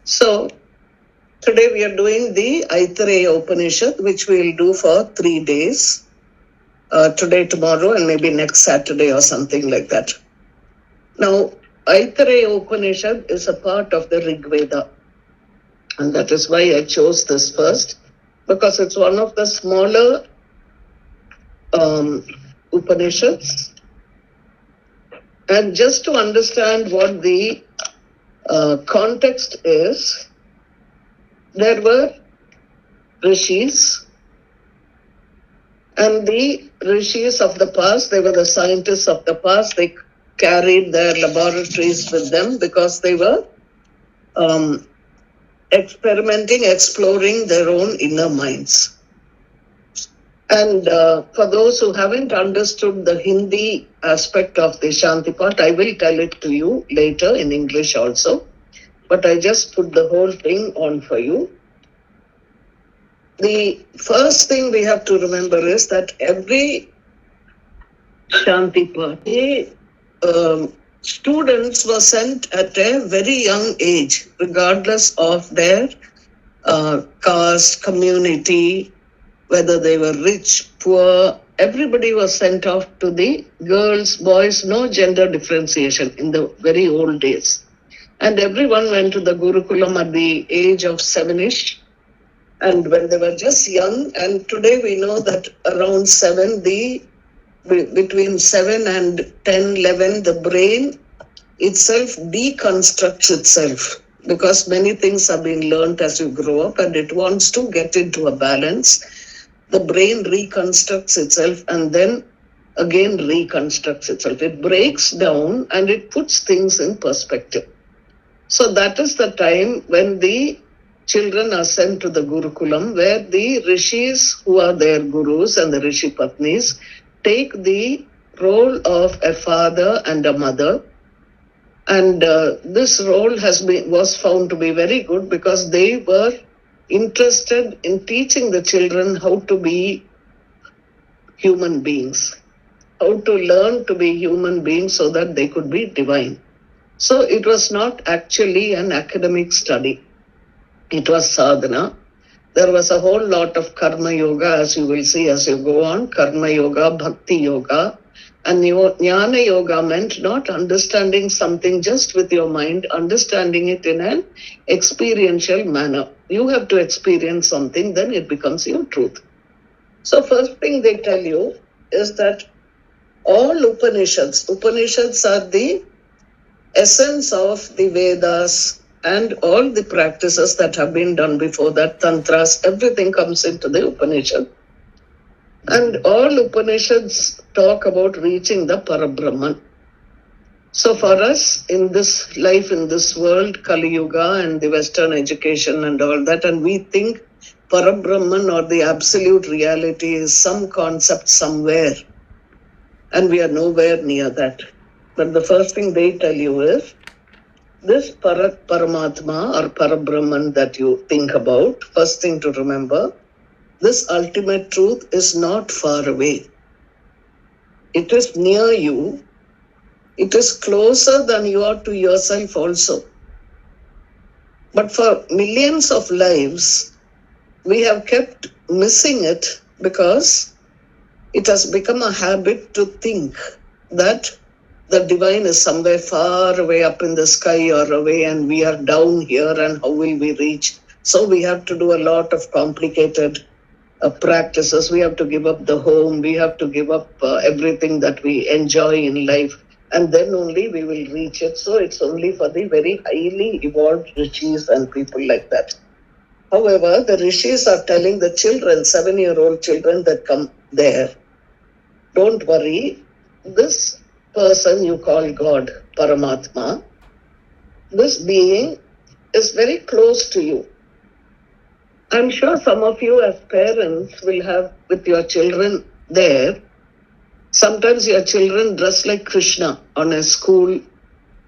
So today we are doing the Aitareya Upanishad, which we will do for 3 days. Today, tomorrow, and maybe next Saturday or something like that. Now, Aitareya Upanishad is a part of the Rig Veda. And that is why I chose this first, because it's one of the smaller Upanishads. And just to understand what the context is, there were rishis, and the rishis of the past, they were the scientists of the past. They carried their laboratories with them because they were experimenting, exploring their own inner minds. And for those who haven't understood the Hindi aspect of the Shanti part, I will tell it to you later in English also. But I just put the whole thing on for you. The first thing we have to remember is that every Shanti party, students were sent at a very young age, regardless of their caste, community, whether they were rich, poor. Everybody was sent off to the girls, boys, no gender differentiation in the very old days. And everyone went to the Gurukulam at the age of 7-ish. And when they were just young, and today we know that around 7, between 7 and 10, 11, the brain itself deconstructs itself, because many things are being learned as you grow up and it wants to get into a balance. The brain reconstructs itself and then again reconstructs itself. It breaks down and it puts things in perspective. So that is the time when the children are sent to the Gurukulam, where the rishis who are their gurus and the rishi patnis take the role of a father and a mother. And this role was found to be very good because they were interested in teaching the children how to be human beings, how to learn to be human beings so that they could be divine. So it was not actually an academic study. It was sadhana. There was a whole lot of karma yoga, as you will see as you go on, karma yoga, bhakti yoga. And jnana yoga meant not understanding something just with your mind, understanding it in an experiential manner. You have to experience something, then it becomes your truth. So first thing they tell you is that all Upanishads are the essence of the Vedas, and all the practices that have been done before that, tantras, everything comes into the Upanishad. And all Upanishads talk about reaching the Parabrahman. So for us in this life, in this world, Kali Yuga and the Western education and all that, and we think Parabrahman or the absolute reality is some concept somewhere, and we are nowhere near that. But the first thing they tell you is, this Paramatma or Parabrahman that you think about, first thing to remember, this ultimate truth is not far away. It is near you. It is closer than you are to yourself also. But for millions of lives, we have kept missing it because it has become a habit to think that the divine is somewhere far away up in the sky or away, and we are down here, and how will we reach? So we have to do a lot of complicated practices. We have to give up the home. We have to give up everything that we enjoy in life, and then only we will reach it. So it's only for the very highly evolved rishis and people like that. However, the rishis are telling the children, 7-year-old children that come there, don't worry, this person you call God, Paramatma, this being is very close to you. I'm sure some of you as parents will have with your children there, sometimes your children dress like Krishna on a school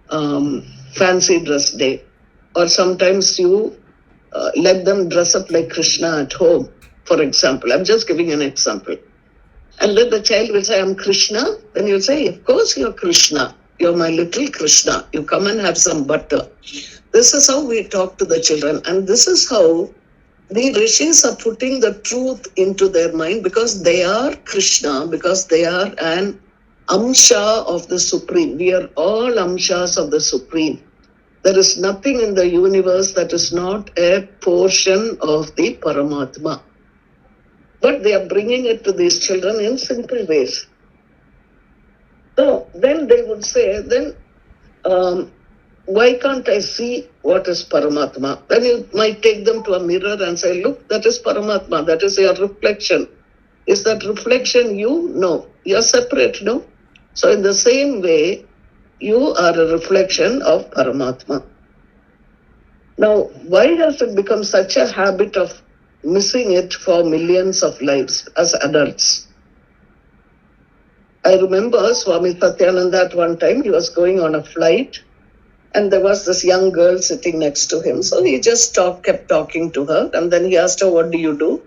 fancy dress day, or sometimes you let them dress up like Krishna at home, for example. I'm just giving an example. And then the child will say, I'm Krishna. Then you'll say, of course you're Krishna. You're my little Krishna. You come and have some butter. This is how we talk to the children. And this is how the rishis are putting the truth into their mind, because they are Krishna, because they are an amsha of the Supreme. We are all amshas of the Supreme. There is nothing in the universe that is not a portion of the Paramatma. But they are bringing it to these children in simple ways. So then they would say, then why can't I see what is Paramatma? Then you might take them to a mirror and say, look, that is Paramatma. That is your reflection. Is that reflection you? No. You're separate, no? So in the same way, you are a reflection of Paramatma. Now, why has it become such a habit of missing it for millions of lives as adults? I remember Swami Satyananda at one time, he was going on a flight and there was this young girl sitting next to him. So he just kept talking to her, and then he asked her, what do you do?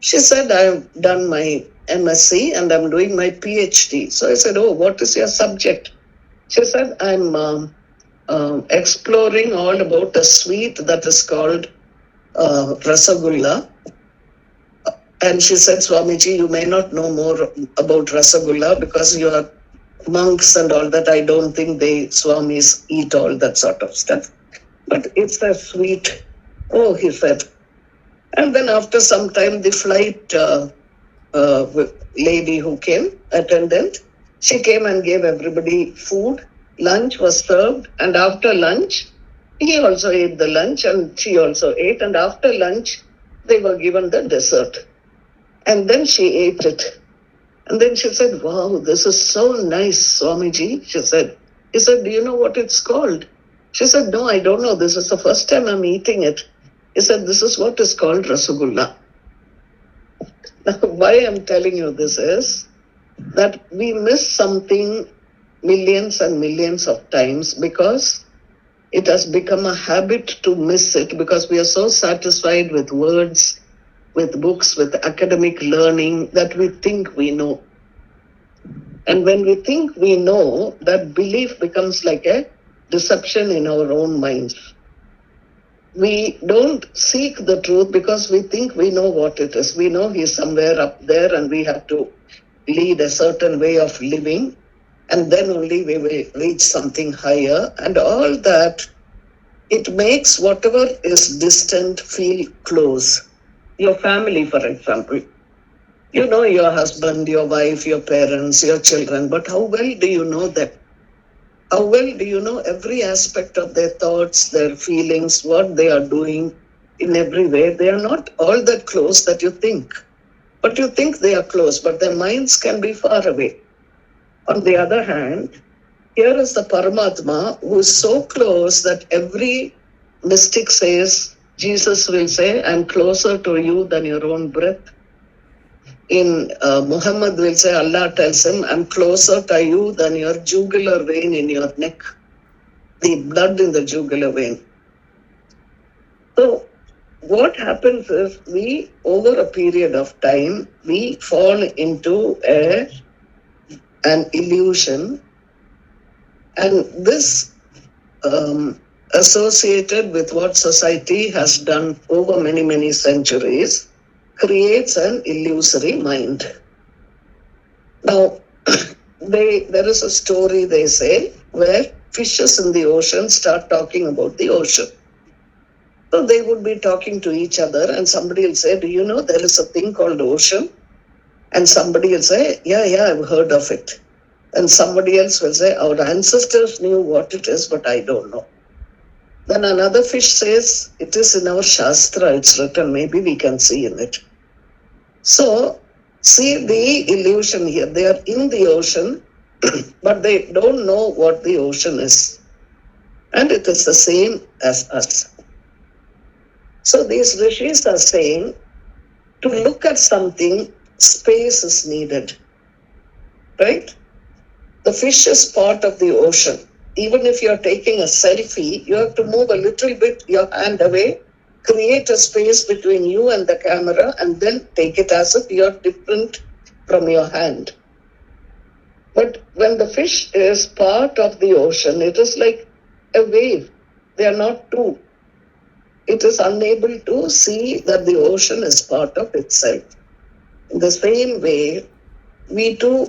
She said, I've done my MSc and I'm doing my PhD. So I said, oh, what is your subject? She said, I'm exploring all about a sweet that is called Rasagulla. And she said, Swamiji, you may not know more about Rasagulla because you are monks and all that. I don't think they Swamis eat all that sort of stuff. But it's a sweet, oh, he said. And then after some time, the flight lady who came, attendant, she came and gave everybody food. Lunch was served. And after lunch, he also ate the lunch and she also ate. And after lunch, they were given the dessert. And then she ate it. And then she said, wow, this is so nice, Swamiji. She said, he said, do you know what it's called? She said, no, I don't know. This is the first time I'm eating it. He said, this is what is called Rasagulla. Now, why I'm telling you this is that we miss something millions and millions of times because it has become a habit to miss it, because we are so satisfied with words, with books, with academic learning that we think we know. And when we think we know, that belief becomes like a deception in our own minds. We don't seek the truth because we think we know what it is. We know he's somewhere up there and we have to lead a certain way of living, and then only we will reach something higher. And all that, it makes whatever is distant feel close. Your family, for example. You know your husband, your wife, your parents, your children, but how well do you know them? How well do you know every aspect of their thoughts, their feelings, what they are doing in every way? They are not all that close that you think. But you think they are close, but their minds can be far away. On the other hand, here is the Paramatma who is so close that every mystic says, Jesus will say, I'm closer to you than your own breath. In Muhammad will say, Allah tells him, I'm closer to you than your jugular vein in your neck, the blood in the jugular vein. So what happens is we, over a period of time, we fall into an illusion, and this associated with what society has done over many, many centuries creates an illusory mind. Now, there is a story, they say, where fishes in the ocean start talking about the ocean. So they would be talking to each other and somebody will say, do you know there is a thing called ocean? And somebody will say, yeah, I've heard of it. And somebody else will say, our ancestors knew what it is, but I don't know. Then another fish says, it is in our Shastra, it's written, maybe we can see in it. So, see the illusion here. They are in the ocean, but they don't know what the ocean is. And it is the same as us. So these rishis are saying, to look at something, space is needed. Right? The fish is part of the ocean. Even if you're taking a selfie, you have to move a little bit your hand away, create a space between you and the camera, and then take it as if you're different from your hand. But when the fish is part of the ocean, it is like a wave. They are not two. It is unable to see that the ocean is part of itself. In the same way, we too,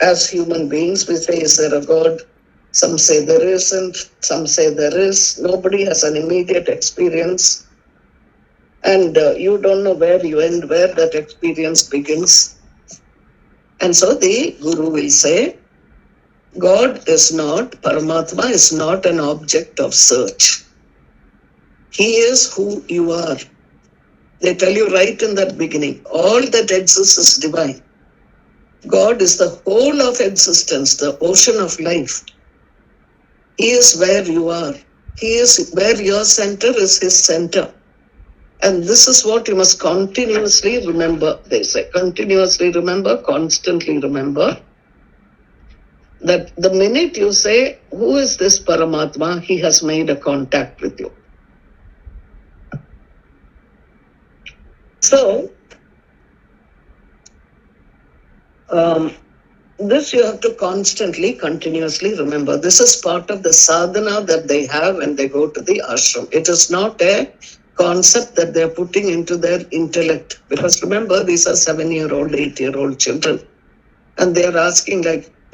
as human beings, we say, is there a God? Some say there isn't, some say there is. Nobody has an immediate experience. And you don't know where you end, where that experience begins. And so the Guru will say, God is not, Paramatma is not an object of search. He is who you are. They tell you right in that beginning, all that exists is divine. God is the whole of existence, the ocean of life. He is where you are. He is where your center is his center. And this is what you must continuously remember. They say, continuously remember, constantly remember. That the minute you say, who is this Paramatma? He has made a contact with you. So, this you have to constantly, continuously remember. This is part of the sadhana that they have when they go to the ashram. It is not a concept that they're putting into their intellect. Because remember, these are 7-year-old, 8-year-old children. And they're asking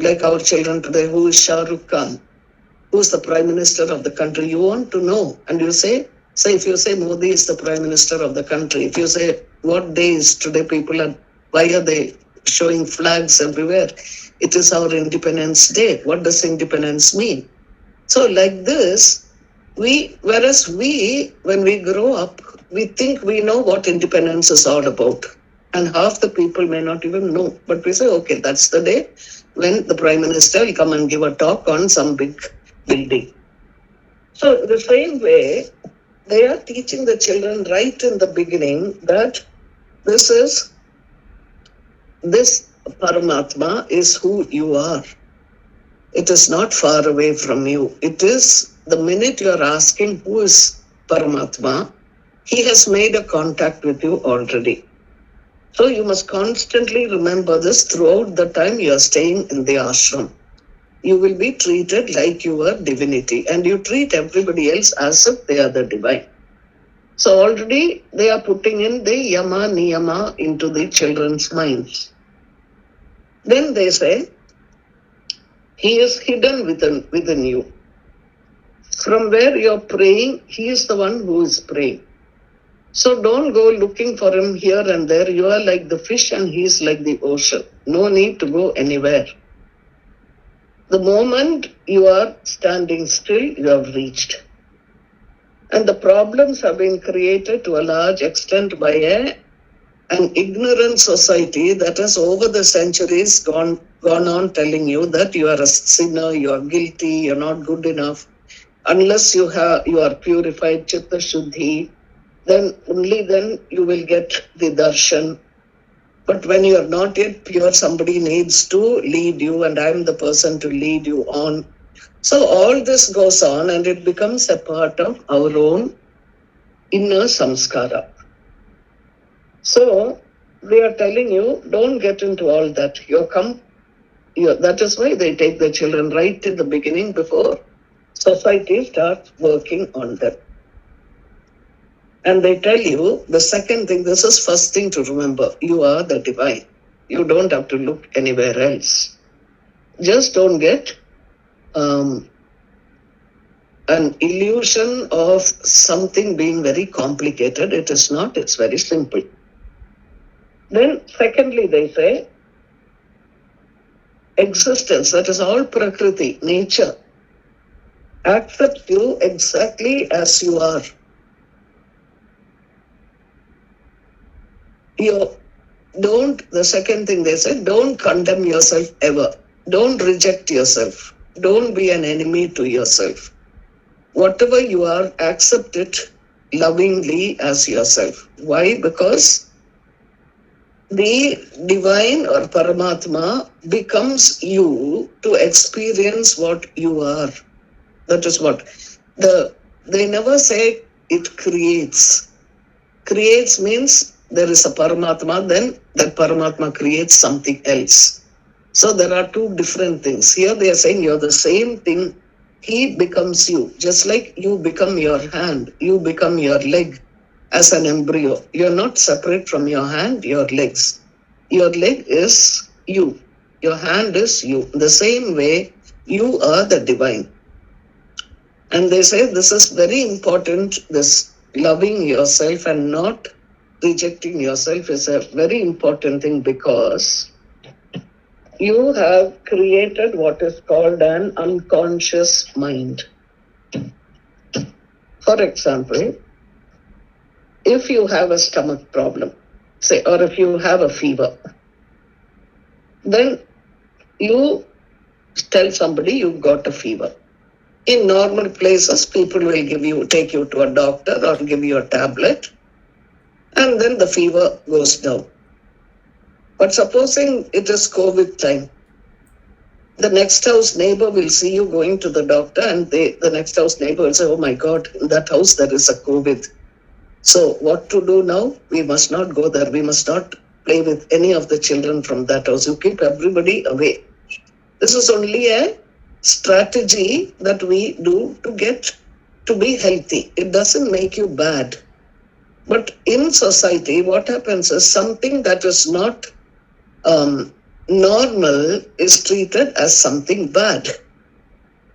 like our children today, who is Shah Rukh Khan? Who's the Prime Minister of the country? You want to know. And you say, if you say Modi is the Prime Minister of the country, if you say what day is today, why are they showing flags everywhere? It is our Independence Day. What does independence mean? So like this, whereas when we grow up, we think we know what independence is all about. And half the people may not even know. But we say, okay, that's the day when the Prime Minister will come and give a talk on some big building. So the same way, they are teaching the children right in the beginning that this Paramatma is who you are. It is not far away from you. It is the minute you are asking who is Paramatma, he has made a contact with you already. So you must constantly remember this throughout the time you are staying in the ashram. You will be treated like you are divinity, and you treat everybody else as if they are the divine. So already they are putting in the yama niyama into the children's minds. Then they say, he is hidden within you. From where you are praying, he is the one who is praying. So don't go looking for him here and there. You are like the fish and he is like the ocean. No need to go anywhere. The moment you are standing still, you have reached. And the problems have been created to a large extent by an ignorant society that has over the centuries gone on telling you that you are a sinner, you are guilty, you are not good enough. Unless you are purified chitta shuddhi, then only then you will get the darshan. But when you are not yet pure, somebody needs to lead you, and I am the person to lead you on. So all this goes on and it becomes a part of our own inner samskara. So they are telling you, don't get into all that. That is why they take the children right in the beginning before society starts working on them. And they tell you the second thing, this is first thing to remember, you are the divine. You don't have to look anywhere else. Just don't get an illusion of something being very complicated. It is not, it's very simple. Then secondly, they say, existence, that is all prakriti, nature, accepts you exactly as you are. The second thing they say, don't condemn yourself ever. Don't reject yourself. Don't be an enemy to yourself. Whatever you are, accept it lovingly as yourself. Why? Because the divine or Paramatma becomes you to experience what you are. That is what. They never say it creates. Creates means there is a Paramatma, then that Paramatma creates something else. So there are two different things. Here they are saying you're the same thing. He becomes you, just like you become your hand, you become your leg as an embryo. You're not separate from your hand, your legs. Your leg is you. Your hand is you. The same way, you are the divine. And they say this is very important. This loving yourself and not rejecting yourself is a very important thing, because you have created what is called an unconscious mind. For example, if you have a stomach problem, say, or if you have a fever, then you tell somebody you've got a fever. In normal places, people will take you to a doctor or give you a tablet, and then the fever goes down. But supposing it is COVID time, the next house neighbor will see you going to the doctor, and the next house neighbor will say, oh my God, in that house there is a COVID. So what to do now? We must not go there. We must not play with any of the children from that house. You keep everybody away. This is only a strategy that we do to get to be healthy. It doesn't make you bad. But in society, what happens is something that is not normal is treated as something bad.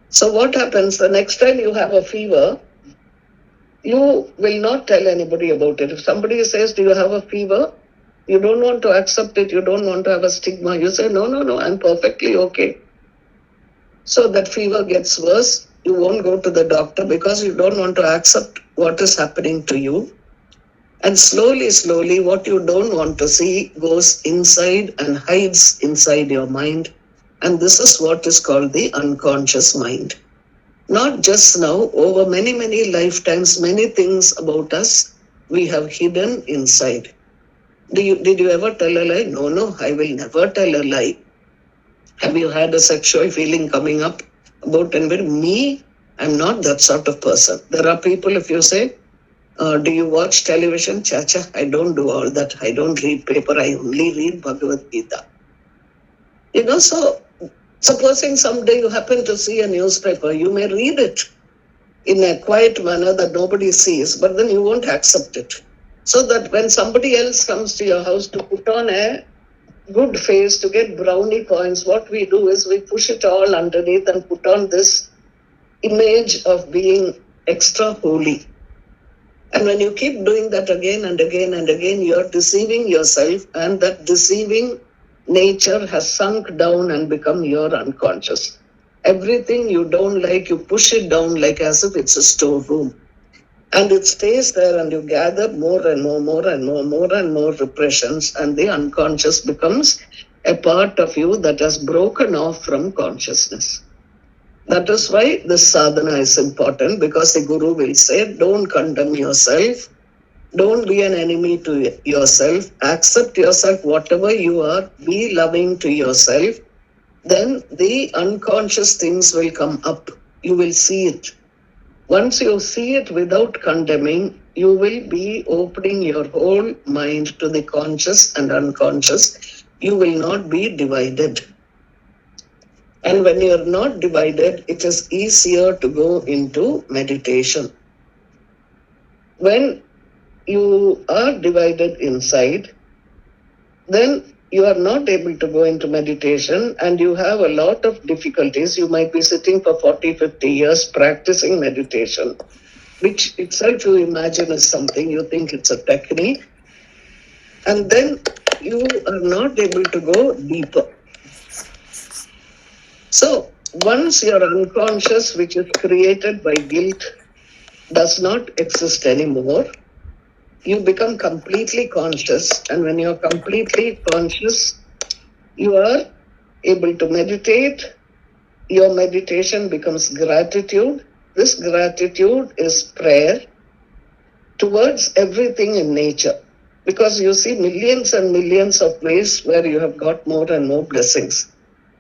So what happens the next time you have a fever, you will not tell anybody about it. If somebody says, do you have a fever? You don't want to accept it. You don't want to have a stigma. You say, no, I'm perfectly okay. So that fever gets worse. You won't go to the doctor because you don't want to accept what is happening to you. And slowly, what you don't want to see goes inside and hides inside your mind. And this is what is called the unconscious mind. Not just now, over many, many lifetimes, many things about us we have hidden inside. Did you ever tell a lie? No, I will never tell a lie. Have you had a sexual feeling coming up about anybody? Me, I'm not that sort of person. There are people, if you say, do you watch television? Chacha, I don't do all that. I don't read paper. I only read Bhagavad Gita. So supposing someday you happen to see a newspaper, you may read it in a quiet manner that nobody sees, but then you won't accept it. So that when somebody else comes to your house to put on a good face to get brownie points, what we do is we push it all underneath and put on this image of being extra holy. And when you keep doing that again and again and again, you're deceiving yourself, and that deceiving nature has sunk down and become your unconscious. Everything you don't like, you push it down like as if it's a storeroom. And it stays there, and you gather more and more repressions, and the unconscious becomes a part of you that has broken off from consciousness. That is why this sadhana is important, because the Guru will say, don't condemn yourself, don't be an enemy to yourself, accept yourself whatever you are, be loving to yourself. Then the unconscious things will come up. You will see it. Once you see it without condemning, you will be opening your whole mind to the conscious and unconscious. You will not be divided. And when you are not divided, it is easier to go into meditation. When you are divided inside, then you are not able to go into meditation, and you have a lot of difficulties. You might be sitting for 40, 50 years practicing meditation, which itself you imagine is something, you think it's a technique, and then you are not able to go deeper. So once your unconscious, which is created by guilt, does not exist anymore, you become completely conscious. And when you're completely conscious, you are able to meditate. Your meditation becomes gratitude. This gratitude is prayer towards everything in nature. Because you see millions and millions of ways where you have got more and more blessings.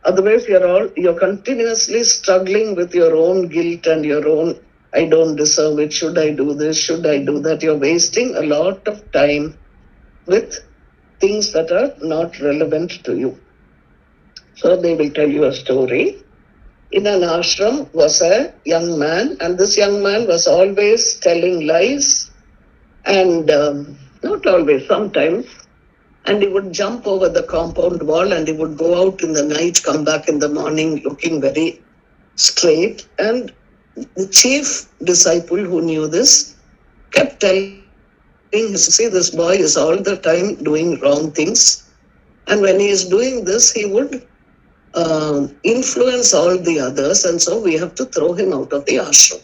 Otherwise, you're continuously struggling with your own guilt and your own, I don't deserve it, should I do this, should I do that? You're wasting a lot of time with things that are not relevant to you. So they will tell you a story. In an ashram was a young man, and this young man was always telling lies, and not always, sometimes. And he would jump over the compound wall, and he would go out in the night, come back in the morning looking very straight. And the chief disciple who knew this kept telling him, see, this boy is all the time doing wrong things. And when he is doing this, he would influence all the others, and so we have to throw him out of the ashram.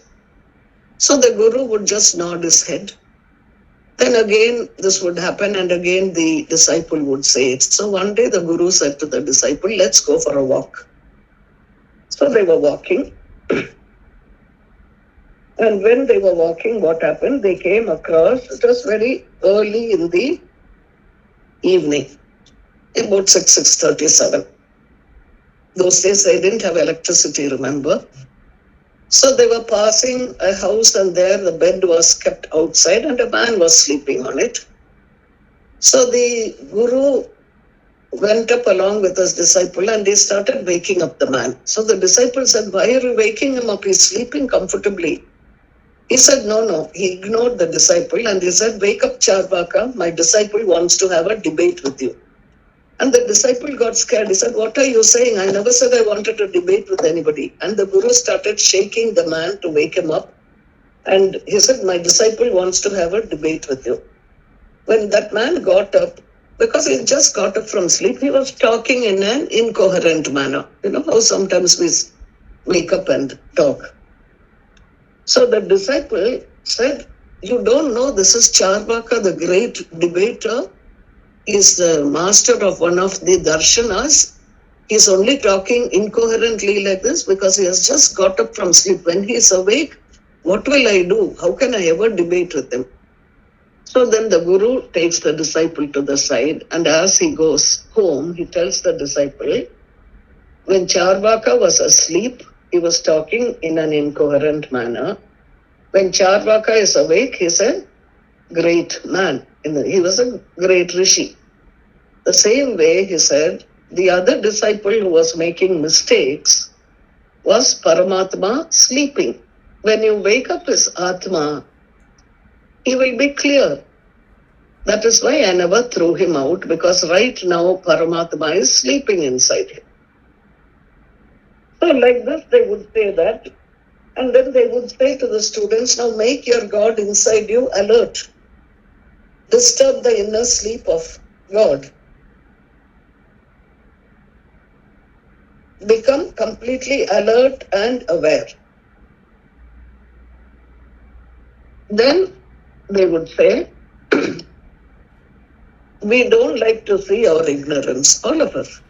So the guru would just nod his head. Then again this would happen, and again the disciple would say it. So one day the guru said to the disciple, let's go for a walk. So they were walking. And when they were walking, what happened? They came across, it was very early in the evening, about 6:37. Those days they didn't have electricity, remember? So they were passing a house, and there the bed was kept outside and a man was sleeping on it. So the guru went up along with his disciple and he started waking up the man. So the disciple said, why are you waking him up? He's sleeping comfortably. He said, no. He ignored the disciple and he said, wake up, Charvaka. My disciple wants to have a debate with you. And the disciple got scared. He said, what are you saying? I never said I wanted to debate with anybody. And the guru started shaking the man to wake him up. And he said, my disciple wants to have a debate with you. When that man got up, because he just got up from sleep, he was talking in an incoherent manner. You know how sometimes we wake up and talk. So the disciple said, you don't know this is Charvaka, the great debater. He's the master of one of the darshanas. He's only talking incoherently like this because he has just got up from sleep. When he is awake, what will I do? How can I ever debate with him? So then the guru takes the disciple to the side, and as he goes home, he tells the disciple, when Charvaka was asleep, he was talking in an incoherent manner. When Charvaka is awake, he's a great man. He was a great rishi. The same way, he said, the other disciple who was making mistakes was Paramatma sleeping. When you wake up his Atma, he will be clear. That is why I never threw him out, because right now Paramatma is sleeping inside him. So like this they would say that, and then they would say to the students, now make your God inside you alert. Disturb the inner sleep of God. Become completely alert and aware. Then they would say, we don't like to see our ignorance, all of us.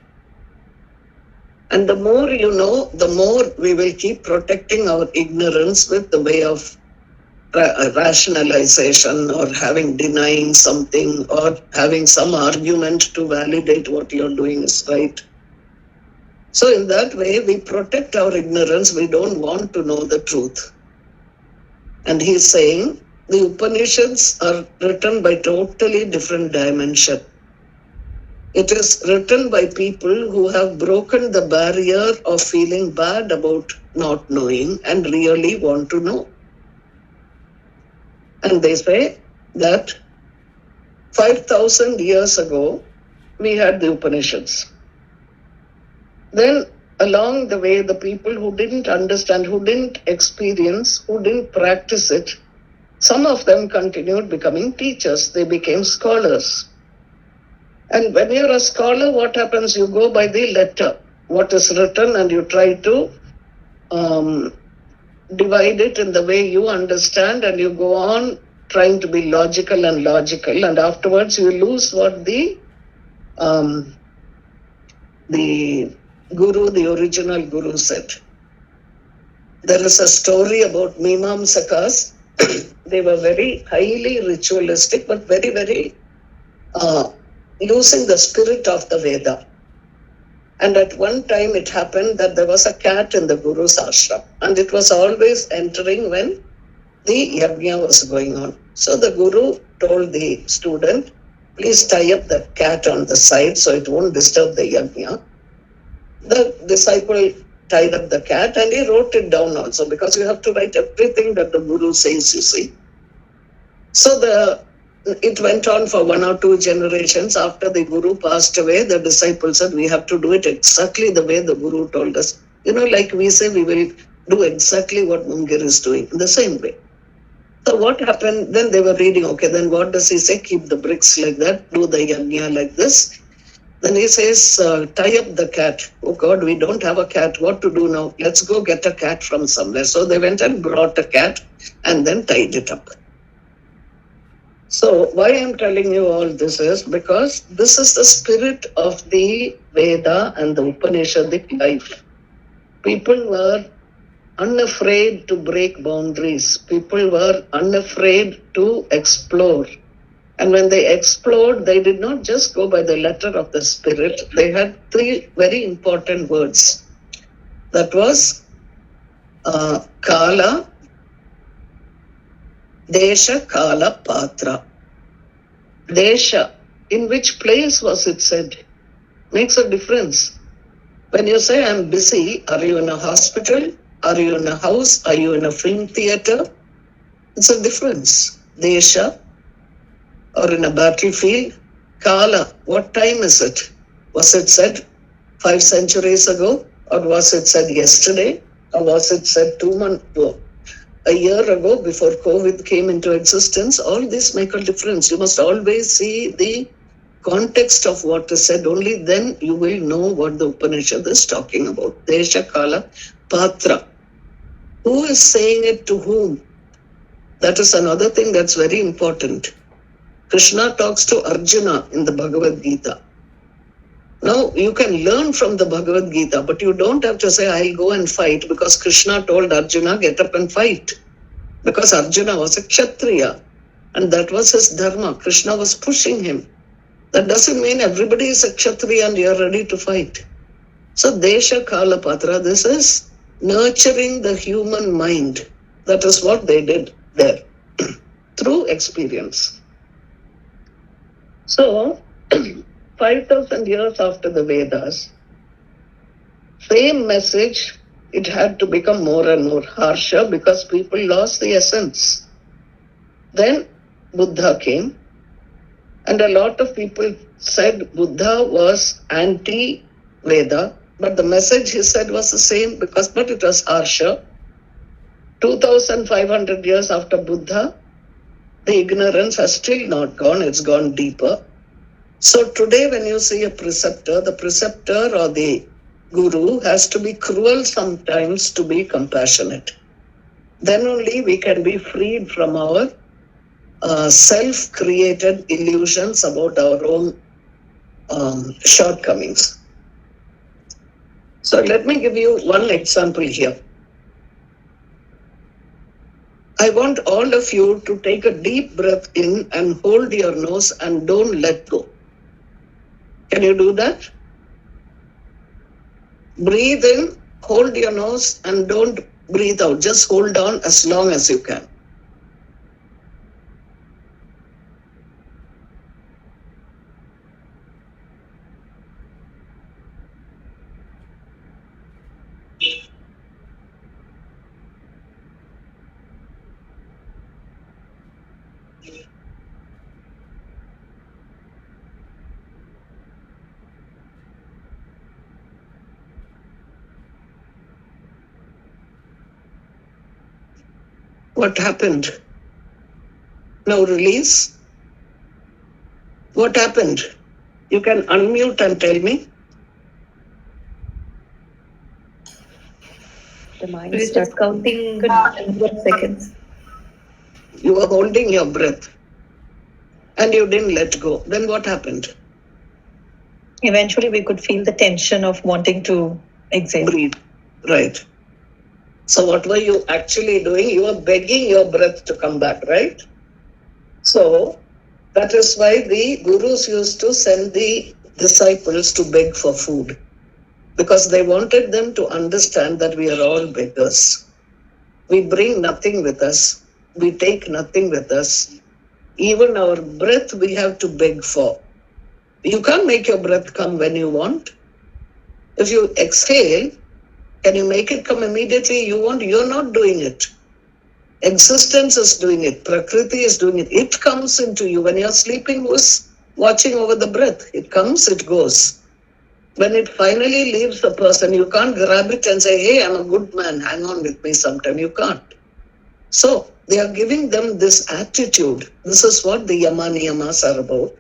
And the more you know, the more we will keep protecting our ignorance with the way of rationalization or denying something or having some argument to validate what you're doing is right. So in that way, we protect our ignorance. We don't want to know the truth. And he's saying the Upanishads are written by totally different dimension. It is written by people who have broken the barrier of feeling bad about not knowing and really want to know. And they say that 5,000 years ago, we had the Upanishads. Then along the way, the people who didn't understand, who didn't experience, who didn't practice it, some of them continued becoming teachers. They became scholars. And when you're a scholar, what happens? You go by the letter, what is written, and you try to divide it in the way you understand, and you go on trying to be logical, and afterwards you lose what the guru, the original guru said. There is a story about Mimamsakas. They were very highly ritualistic, but very, very losing the spirit of the Veda. And at one time it happened that there was a cat in the Guru's ashram, and it was always entering when the yajna was going on. So the Guru told the student, please tie up that cat on the side so it won't disturb the yajna. The disciple tied up the cat and he wrote it down also, because you have to write everything that the Guru says, you see. So it went on for 1 or 2 generations. After the Guru passed away, the disciples said, we have to do it exactly the way the Guru told us. Like we say, we will do exactly what Mungir is doing, in the same way. So what happened? Then they were reading, okay, then what does he say? Keep the bricks like that, do the yajna like this. Then he says, tie up the cat. Oh God, we don't have a cat. What to do now? Let's go get a cat from somewhere. So they went and brought a cat and then tied it up. So why I'm telling you all this is because this is the spirit of the Veda and the Upanishadic life. People were unafraid to break boundaries. People were unafraid to explore. And when they explored, they did not just go by the letter of the spirit. They had 3 very important words. That was Kala, Desha, Kala, Patra. Desha, in which place was it said? Makes a difference. When you say, I'm busy, are you in a hospital? Are you in a house? Are you in a film theater? It's a difference. Desha, or in a battlefield. Kala, what time is it? Was it said 5 centuries ago? Or was it said yesterday? Or was it said 2 months ago? A year ago, before COVID came into existence? All this make a difference. You must always see the context of what is said. Only then you will know what the Upanishad is talking about. Desha, Kala, Patra. Who is saying it to whom? That is another thing that's very important. Krishna talks to Arjuna in the Bhagavad Gita. Now, you can learn from the Bhagavad Gita, but you don't have to say, I'll go and fight, because Krishna told Arjuna, get up and fight. Because Arjuna was a Kshatriya, and that was his dharma. Krishna was pushing him. That doesn't mean everybody is a Kshatriya and you're ready to fight. So, Desha Kala Patra, this is nurturing the human mind. That is what they did there, through experience. So, 5,000 years after the Vedas, same message, it had to become more and more harsher because people lost the essence. Then Buddha came, and a lot of people said Buddha was anti-Veda, but the message he said was the same, but it was harsher. 2,500 years after Buddha, the ignorance has still not gone, it's gone deeper. So today when you see a preceptor, the preceptor or the guru has to be cruel sometimes to be compassionate. Then only we can be freed from our self-created illusions about our own shortcomings. So let me give you one example here. I want all of you to take a deep breath in and hold your nose and don't let go. Can you do that? Breathe in, hold your nose and don't breathe out. Just hold on as long as you can. What happened? Now release. What happened? You can unmute and tell me. The mind is just counting good number of seconds. You were holding your breath and you didn't let go. Then what happened? Eventually, we could feel the tension of wanting to exhale. Breathe. Right. So what were you actually doing? You were begging your breath to come back, right? So that is why the gurus used to send the disciples to beg for food, because they wanted them to understand that we are all beggars. We bring nothing with us. We take nothing with us. Even our breath we have to beg for. You can't make your breath come when you want. If you exhale, can you make it come immediately? You won't. You're not doing it. Existence is doing it. Prakriti is doing it. It comes into you. When you're sleeping, who's watching over the breath? It comes, it goes. When it finally leaves the person, you can't grab it and say, hey, I'm a good man, hang on with me sometime. You can't. So they are giving them this attitude. This is what the Yama Niyamas are about.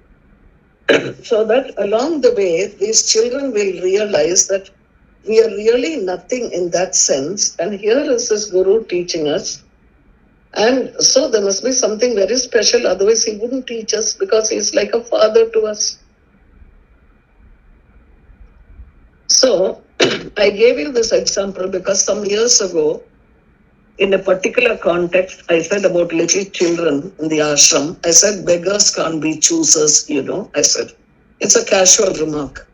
So that along the way, these children will realize that we are really nothing in that sense. And here is this Guru teaching us. And so there must be something very special. Otherwise, he wouldn't teach us because he's like a father to us. So I gave you this example because some years ago, in a particular context, I said about little children in the ashram. I said, beggars can't be choosers, I said. It's a casual remark.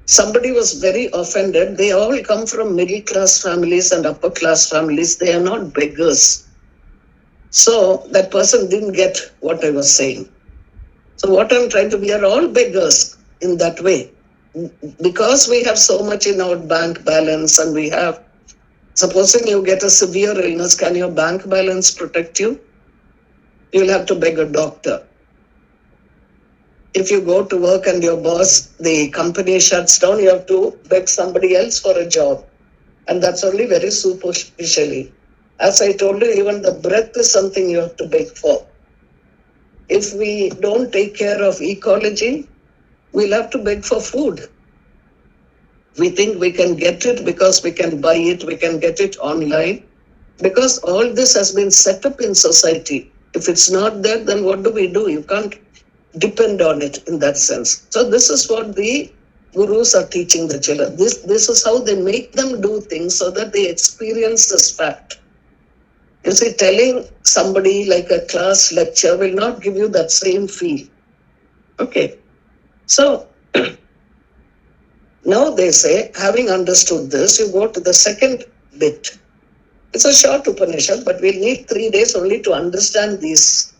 Somebody was very offended. They all come from middle class families and upper class families. They are not beggars. So that person didn't get what I was saying. So what I'm trying to, we are all beggars in that way. Because we have so much in our bank balance and we have, supposing you get a severe illness, can your bank balance protect you? You'll have to beg a doctor. If you go to work and your boss, the company shuts down, you have to beg somebody else for a job. And that's only very superficially. As I told you, even the breath is something you have to beg for. If we don't take care of ecology, we'll have to beg for food. We think we can get it because we can buy it, we can get it online. Because all this has been set up in society. If it's not there, then what do we do? You can't depend on it in that sense. So this is what the gurus are teaching the children. This is how they make them do things so that they experience this fact. You see, telling somebody like a class lecture will not give you that same feel. Okay. So now they say, having understood this, you go to the second bit. It's a short Upanishad, but we'll need 3 days only to understand these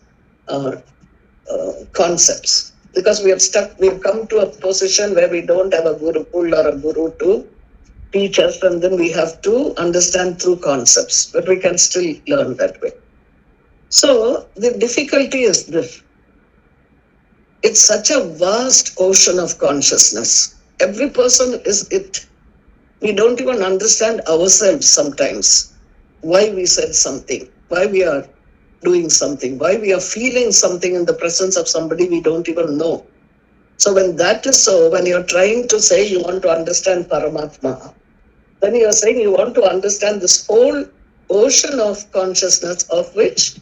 concepts. Because we have come to a position where we don't have a Gurukul or a Guru to teach us, and then we have to understand through concepts, but we can still learn that way. So the difficulty is this. It's such a vast ocean of consciousness. Every person is it. We don't even understand ourselves sometimes. Why we said something, why we are doing something, why we are feeling something in the presence of somebody we don't even know. So when that is so, when you're trying to say you want to understand Paramatma, then you're saying you want to understand this whole ocean of consciousness of which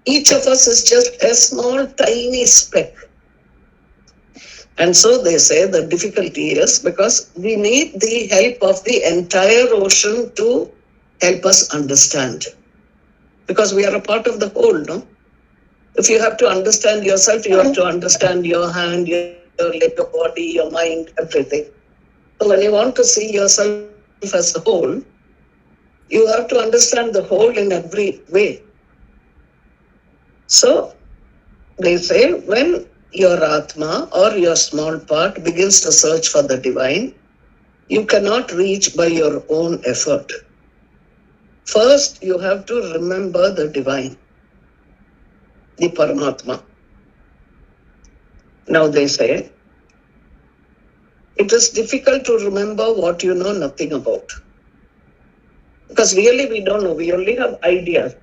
each of us is just a small, tiny speck. And so they say the difficulty is because we need the help of the entire ocean to help us understand. Because we are a part of the whole, no? If you have to understand yourself, you have to understand your hand, your leg, your body, your mind, everything. So when you want to see yourself as a whole, you have to understand the whole in every way. So they say when your Atma or your small part begins to search for the divine, you cannot reach by your own effort. First, you have to remember the divine, the Paramatma. Now they say, it is difficult to remember what you know nothing about. Because really we don't know, we only have ideas.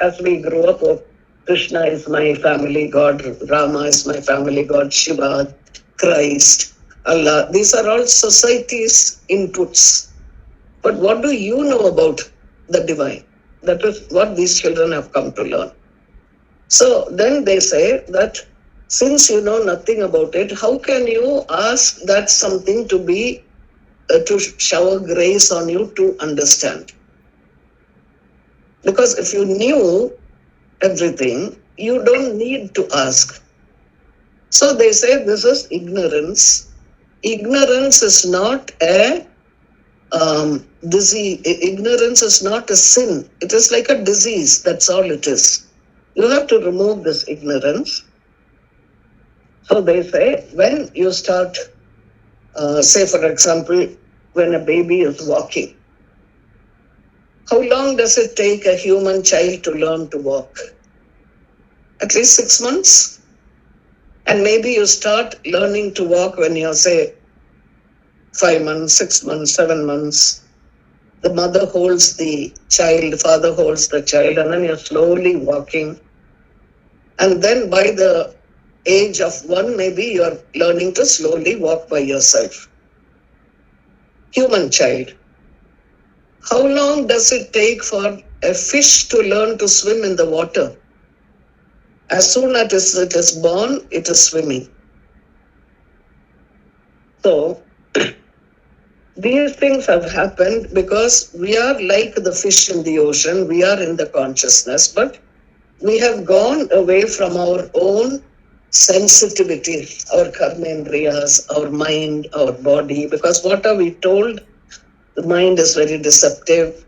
As we grow up, oh, Krishna is my family God, Rama is my family God, Shiva, Christ, Allah. These are all society's inputs. But what do you know about the divine? That is what these children have come to learn. So then they say that since you know nothing about it, how can you ask that something to be, to shower grace on you to understand? Because if you knew everything, you don't need to ask. So they say this is ignorance. Ignorance is not a disease. Ignorance is not a sin. It is like a disease. That's all it is. You have to remove this ignorance. So they say when you start, say for example, when a baby is walking. How long does it take a human child to learn to walk? At least 6 months. And maybe you start learning to walk when you're, say, 5 months, 6 months, 7 months. The mother holds the child, father holds the child, and then you're slowly walking. And then by the age of 1, maybe you're learning to slowly walk by yourself. Human child. How long does it take for a fish to learn to swim in the water? As soon as it is born, it is swimming. So, these things have happened because we are like the fish in the ocean. We are in the consciousness, but we have gone away from our own sensitivity, our karmendriyas, our mind, our body, because what are we told? The mind is very deceptive,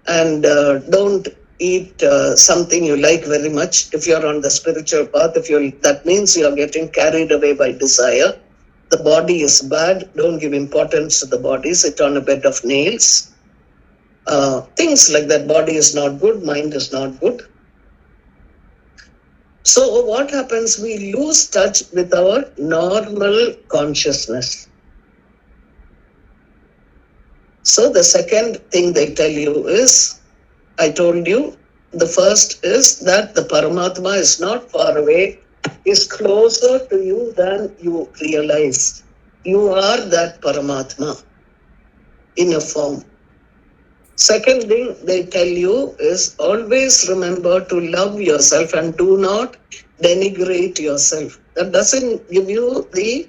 and don't eat something you like very much. If you're on the spiritual path, that means you're getting carried away by desire. The body is bad. Don't give importance to the body. Sit on a bed of nails. Things like that. Body is not good. Mind is not good. So what happens? We lose touch with our normal consciousness. So the second thing they tell you is, I told you, the first is that the Paramatma is not far away, is closer to you than you realize. You are that Paramatma in a form. Second thing they tell you is always remember to love yourself and do not denigrate yourself. That doesn't give you the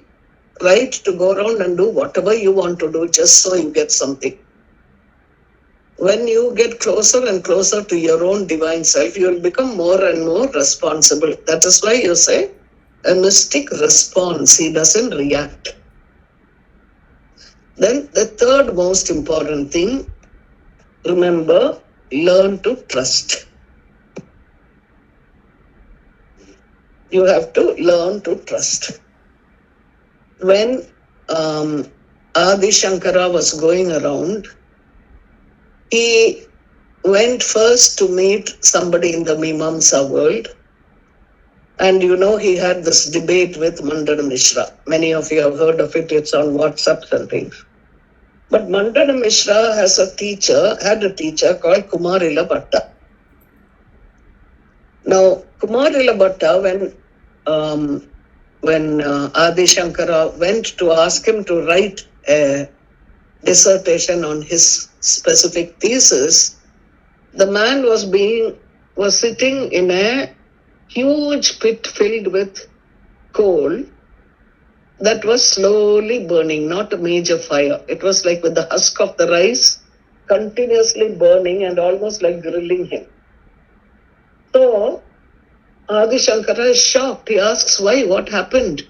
right to go around and do whatever you want to do just so you get something. When you get closer and closer to your own divine self, you will become more and more responsible. That is why you say a mystic responds. He doesn't react. Then the third most important thing, remember, learn to trust. You have to learn to trust. When Adi Shankara was going around, he went first to meet somebody in the Mimamsa world. And he had this debate with Mandana Mishra. Many of you have heard of it. It's on WhatsApp and things. But Mandana Mishra had a teacher called Kumarila Bhatta. Now, Kumarila Bhatta, when Adi Shankara went to ask him to write a dissertation on his specific thesis, the man was sitting in a huge pit filled with coal that was slowly burning, not a major fire. It was like with the husk of the rice continuously burning and almost like grilling him. So Adi Shankara is shocked. He asks, why? What happened?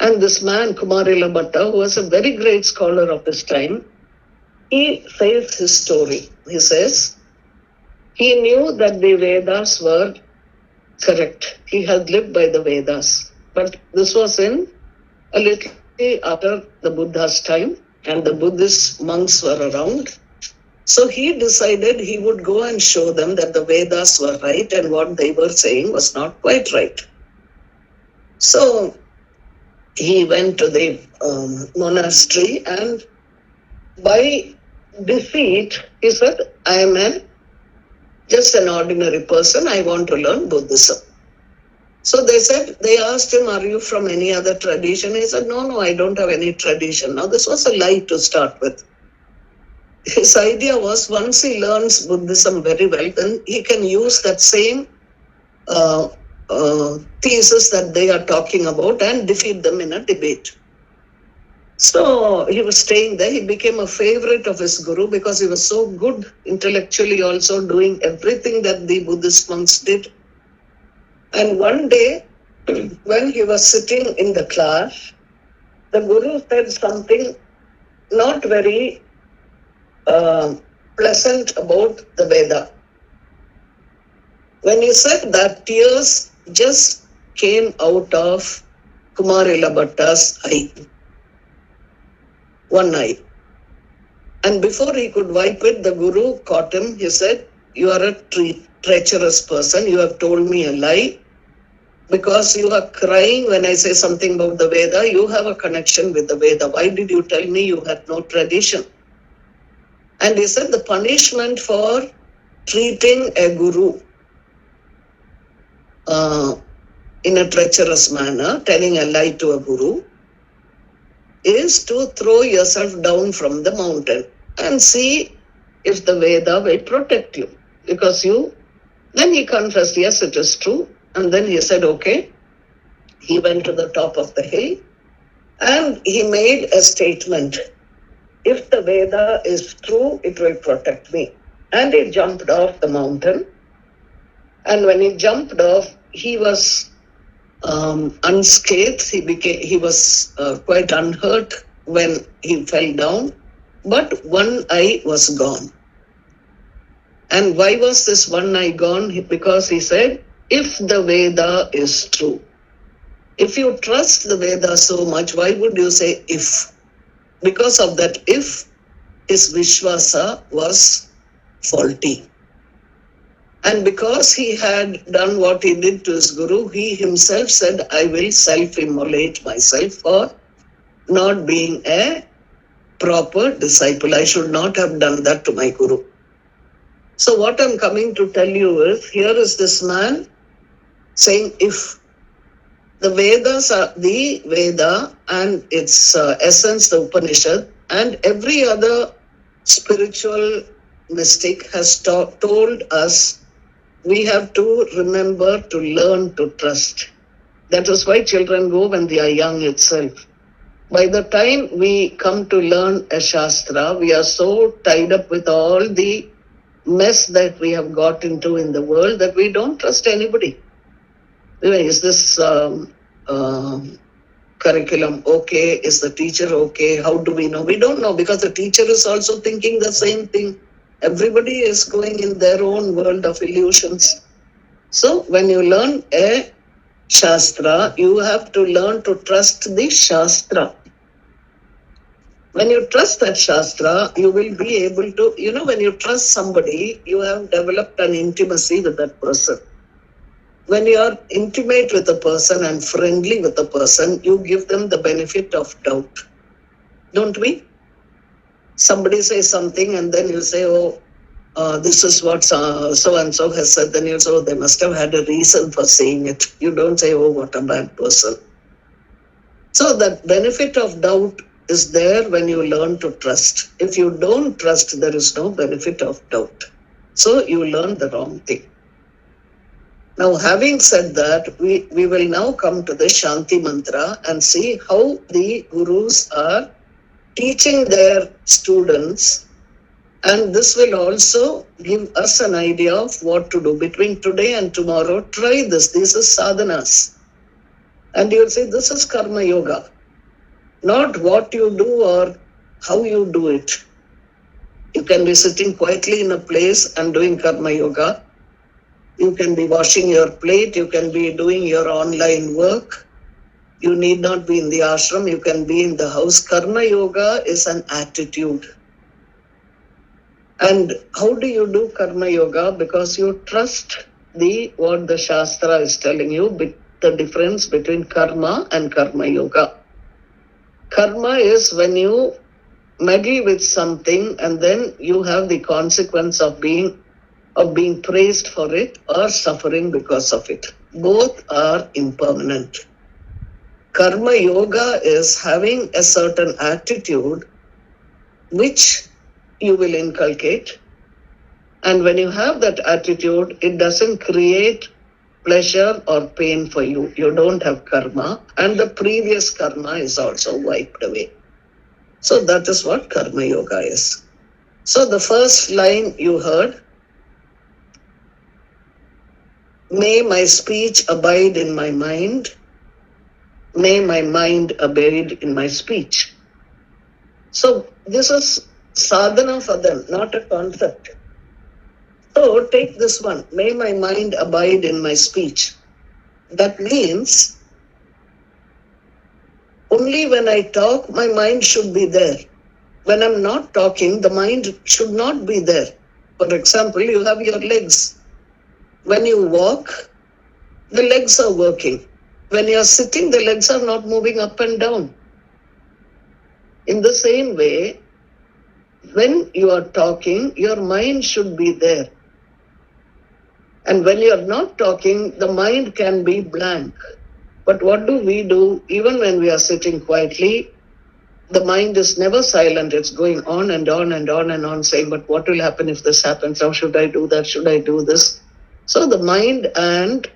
And this man, Kumarila Bhatta, who was a very great scholar of his time, he says his story. He says, he knew that the Vedas were correct. He had lived by the Vedas. But this was in a little after the Buddha's time, and the Buddhist monks were around. So he decided he would go and show them that the Vedas were right and what they were saying was not quite right. So he went to the monastery, and by deceit, he said, I am just an ordinary person. I want to learn Buddhism. So they asked him, are you from any other tradition? He said, no, I don't have any tradition. Now this was a lie to start with. His idea was once he learns Buddhism very well, then he can use that same thesis that they are talking about and defeat them in a debate. So he was staying there. He became a favorite of his guru because he was so good intellectually, also doing everything that the Buddhist monks did. And one day, when he was sitting in the class, the guru said something not very pleasant about the Veda. When he said that, tears just came out of Kumarila Bhatta's eye. One eye. And before he could wipe it, the Guru caught him. He said, "You are a treacherous person. You have told me a lie. Because you are crying when I say something about the Veda, you have a connection with the Veda. Why did you tell me you had no tradition?" And he said the punishment for treating a Guru in a treacherous manner, telling a lie to a Guru, is to throw yourself down from the mountain and see if the Veda will protect you. Because then he confessed, yes, it is true. And then he said, okay. He went to the top of the hill and he made a statement. If the Veda is true, it will protect me. And he jumped off the mountain. And when he jumped off, he was unscathed. He was quite unhurt when he fell down, but one eye was gone. And why was this one eye gone? Because he said, if the Veda is true, if you trust the Veda so much, why would you say if? Because of that if, his Vishwasa was faulty. And because he had done what he did to his Guru, he himself said, I will self-immolate myself for not being a proper disciple. I should not have done that to my Guru. So what I'm coming to tell you is, here is this man saying if. The Vedas are the Veda and its essence, the Upanishad, and every other spiritual mystic has told us we have to remember to learn to trust. That is why children go when they are young itself. By the time we come to learn a Shastra, we are so tied up with all the mess that we have got into in the world that we don't trust anybody. Is this curriculum okay? Is the teacher okay? How do we know? We don't know, because the teacher is also thinking the same thing. Everybody is going in their own world of illusions. So when you learn a Shastra, you have to learn to trust the Shastra. When you trust that Shastra, you will be able to, when you trust somebody, you have developed an intimacy with that person. When you are intimate with a person and friendly with a person, you give them the benefit of doubt. Don't we? Somebody says something and then you say, this is what so-and-so has said. Then you say, they must have had a reason for saying it. You don't say, what a bad person. So that benefit of doubt is there when you learn to trust. If you don't trust, there is no benefit of doubt. So you learn the wrong thing. Now, having said that, we will now come to the Shanti Mantra and see how the Gurus are teaching their students. And this will also give us an idea of what to do. Between today and tomorrow, try this. This is sadhanas. And you'll say, this is Karma Yoga. Not what you do or how you do it. You can be sitting quietly in a place and doing Karma Yoga. You can be washing your plate. You can be doing your online work. You need not be in the ashram. You can be in the house. Karma Yoga is an attitude. And how do you do Karma Yoga? Because you trust what the Shastra is telling you, the difference between Karma and Karma Yoga. Karma is when you meddle with something and then you have the consequence of being praised for it or suffering because of it. Both are impermanent. Karma Yoga is having a certain attitude which you will inculcate. And when you have that attitude, it doesn't create pleasure or pain for you. You don't have karma, and the previous karma is also wiped away. So that is what Karma Yoga is. So the first line you heard, may my speech abide in my mind, may my mind abide in my speech. So this is sadhana for them, not a concept. So take this one, may my mind abide in my speech. That means only when I talk, my mind should be there. When I'm not talking, the mind should not be there. For example, you have your legs. When you walk, the legs are working. When you're sitting, the legs are not moving up and down. In the same way, when you are talking, your mind should be there. And when you are not talking, the mind can be blank. But what do? Even when we are sitting quietly, the mind is never silent. It's going on and on and on and on, saying, but what will happen if this happens? How should I do that? Should I do this? So the mind and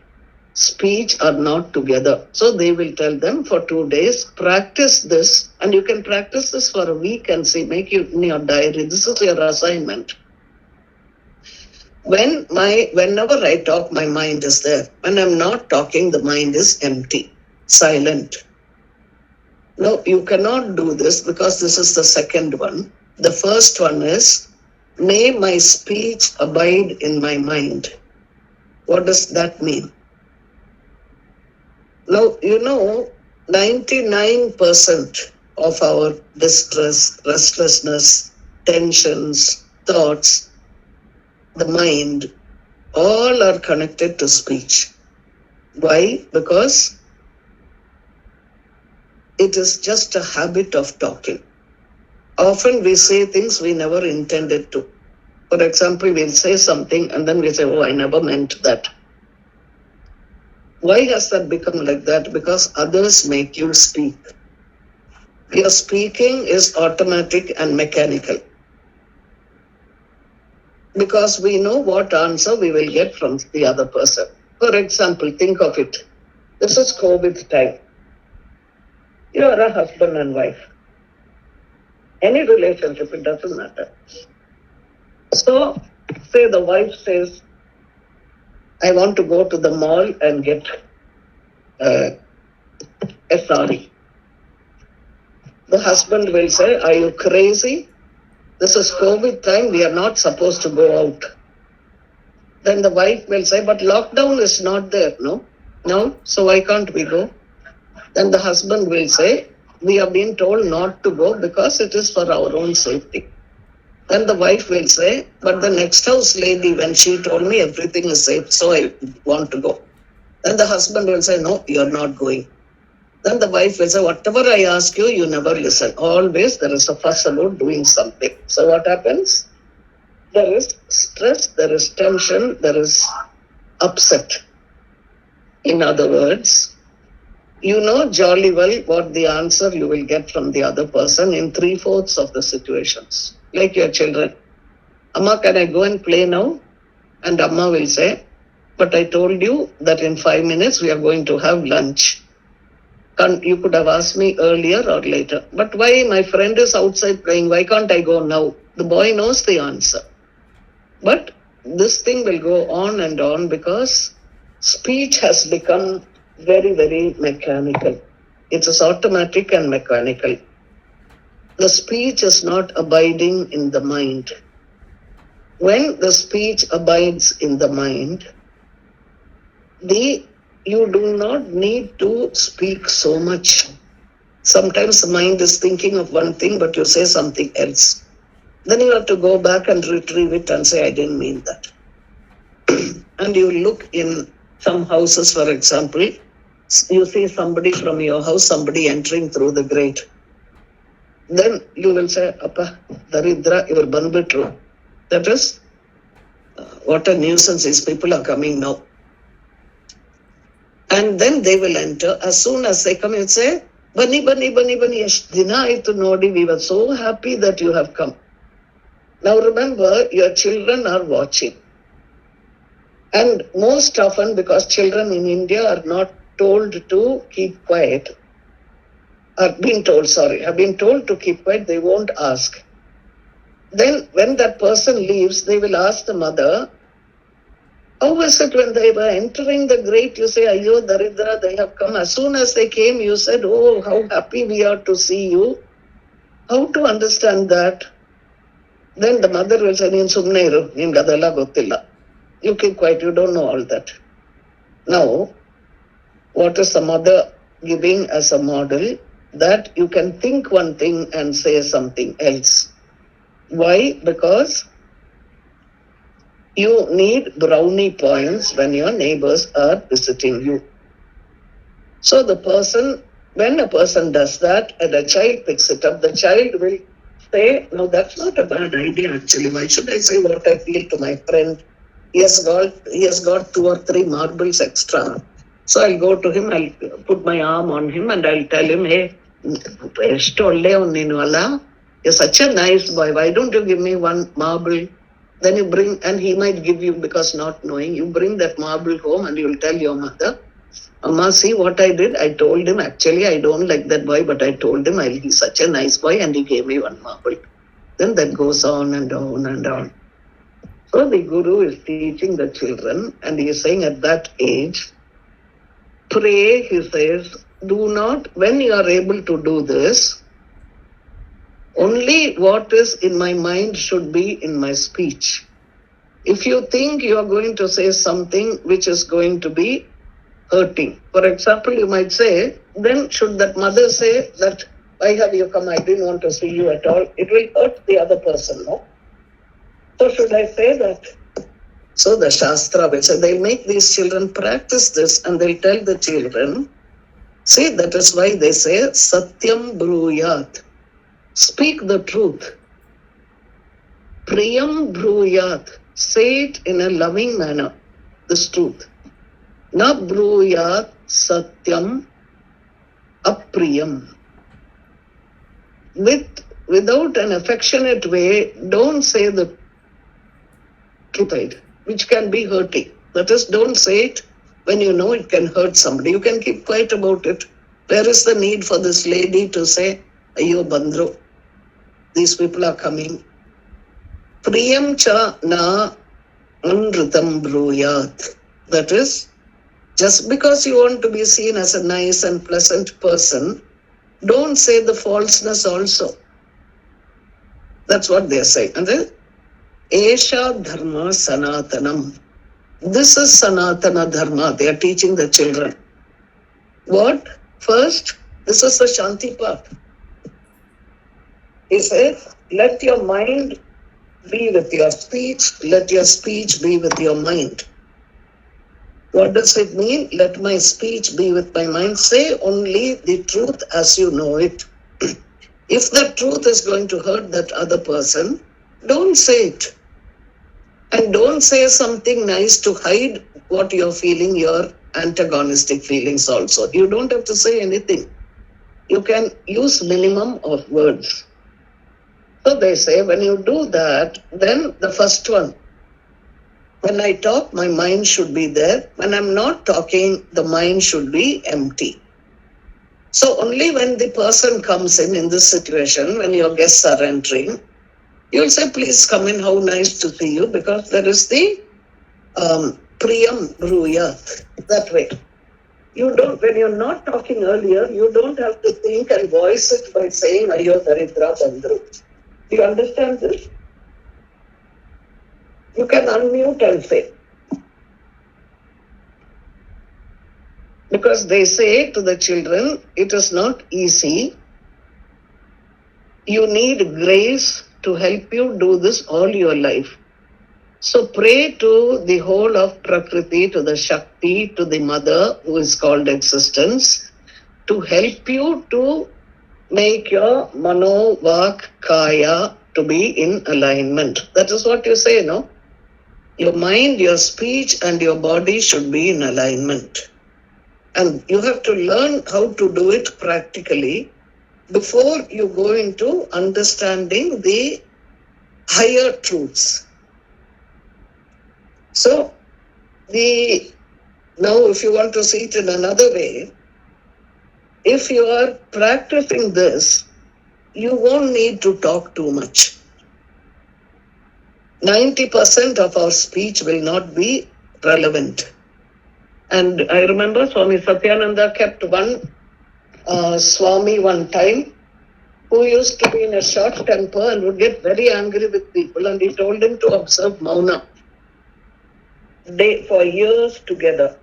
speech are not together. So they will tell them for 2 days, practice this, and you can practice this for a week and see, make it in your diary. This is your assignment. Whenever I talk, my mind is there. When I'm not talking, the mind is empty, silent. No, you cannot do this because this is the second one. The first one is, may my speech abide in my mind. What does that mean? Now, 99% of our distress, restlessness, tensions, thoughts, the mind, all are connected to speech. Why? Because it is just a habit of talking. Often we say things we never intended to. For example, we'll say something and then we say, oh, I never meant that. Why has that become like that? Because others make you speak. Your speaking is automatic and mechanical. Because we know what answer we will get from the other person. For example, think of it. This is COVID time. You are a husband and wife. Any relationship, it doesn't matter. So, say the wife says, I want to go to the mall and get a sari. The husband will say, are you crazy? This is COVID time, we are not supposed to go out. Then the wife will say, but lockdown is not there, no? No, so why can't we go? Then the husband will say, we have been told not to go because it is for our own safety. Then the wife will say, but the next house lady, when she told me everything is safe, so I want to go. Then the husband will say, no, you're not going. Then the wife will say, whatever I ask you, you never listen. Always there is a fuss about doing something. So what happens? There is stress, there is tension, there is upset. In other words, you know jolly well what the answer you will get from the other person in 3/4 of the situations. Like your children. Amma, can I go and play now? And Amma will say, but I told you that in 5 minutes we are going to have lunch. You could have asked me earlier or later. But why? My friend is outside playing. Why can't I go now? The boy knows the answer. But this thing will go on and on because speech has become very, very mechanical. It is automatic and mechanical. The speech is not abiding in the mind. When the speech abides in the mind, you do not need to speak so much. Sometimes the mind is thinking of one thing, but you say something else. Then you have to go back and retrieve it and say, I didn't mean that. And you look in some houses, for example, you see somebody from your house, somebody entering through the grate. Then you will say, Appa, Daridra, you are banbitru. That is, what a nuisance these people are coming now. And then they will enter. As soon as they come, you say, Bani, Dina aitu nodi, we were so happy that you have come. Now remember, your children are watching. And most often, because children in India are not told to keep quiet, have been told to keep quiet, they won't ask. Then when that person leaves, they will ask the mother, how was it when they were entering the grate? You say, Ayyo, Daridra, they have come. As soon as they came, you said, oh, how happy we are to see you. How to understand that? Then the mother will say, you keep quiet, you don't know all that. Now, what is the mother giving as a model? that you can think one thing and say something else. Why? Because you need brownie points when your neighbors are visiting you. So when a person does that and a child picks it up, the child will say, no, that's not a bad idea actually. Why should I say what I feel to my friend? He has got 2 or 3 marbles extra. So I'll go to him, I'll put my arm on him and I'll tell him, hey, you're such a nice boy. Why don't you give me 1 marble? Then you bring, and he might give you because not knowing, you bring that marble home and you'll tell your mother, Amma, see what I did? I told him, actually, I don't like that boy, but I told him he's such a nice boy and he gave me 1 marble. Then that goes on and on and on. So the Guru is teaching the children and he is saying at that age, pray, he says, do not, when you are able to do this, only what is in my mind should be in my speech. If you think you are going to say something which is going to be hurting, for example, you might say, then should that mother say that, why have you come? I didn't want to see you at all. It will hurt the other person, no? So should I say that? So the Shastra will say, they'll make these children practice this and they'll tell the children, see, that is why they say, Satyam Bruyat. Speak the truth. Priyam Bruyat. Say it in a loving manner, this truth. Na Bruyat Satyam Apriyam. Without an affectionate way, don't say the truth, which can be hurting. That is, don't say it when you know it can hurt somebody. You can keep quiet about it. Where is the need for this lady to say, Ayyo Bandro, these people are coming. Priyam cha na anritam bruyat. That is, just because you want to be seen as a nice and pleasant person, don't say the falseness also. That's what they say. And then, Esha Dharma Sanatanam. This is Sanatana Dharma. They are teaching the children. What? First, this is the Shanti path. He says, let your mind be with your speech. Let your speech be with your mind. What does it mean? Let my speech be with my mind. Say only the truth as you know it. If the truth is going to hurt that other person, don't say it. And don't say something nice to hide what you're feeling, your antagonistic feelings also. You don't have to say anything. You can use minimum of words. So they say, when you do that, then the first one, when I talk, my mind should be there. When I'm not talking, the mind should be empty. So only when the person comes in this situation, when your guests are entering, you'll say, please come in, how nice to see you, because there is the Priyam Bruyat, that way. You don't, when you're not talking earlier, you don't have to think and voice it by saying, Ayyo Daridra Bandru. Do you understand this? You can unmute and say. Because they say to the children, it is not easy. You need grace to help you do this all your life. So pray to the whole of Prakriti, to the Shakti, to the Mother who is called existence, to help you to make your Mano, Vak, Kaya to be in alignment. That is what you say, no? Your mind, your speech and your body should be in alignment. And you have to learn how to do it practically before you go into understanding the higher truths. So, now if you want to see it in another way, if you are practicing this, you won't need to talk too much. 90% of our speech will not be relevant. And I remember Swami Satyananda kept one Swami one time who used to be in a short temper and would get very angry with people, and he told him to observe Mauna for years together.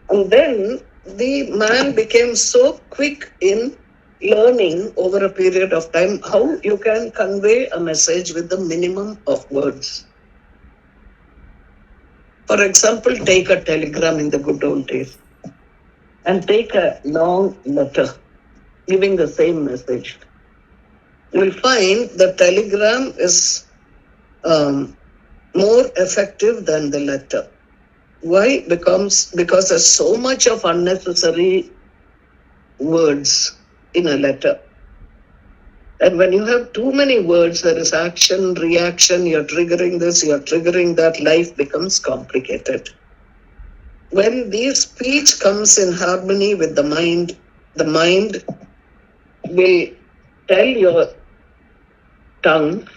And then the man became so quick in learning over a period of time how you can convey a message with the minimum of words. For example, take a telegram in the good old days and take a long letter giving the same message. You will find the telegram is more effective than the letter. Why? Because there's so much of unnecessary words in a letter. And when you have too many words, there is action, reaction, you're triggering this, you're triggering that, life becomes complicated. When the speech comes in harmony with the mind will tell your tongue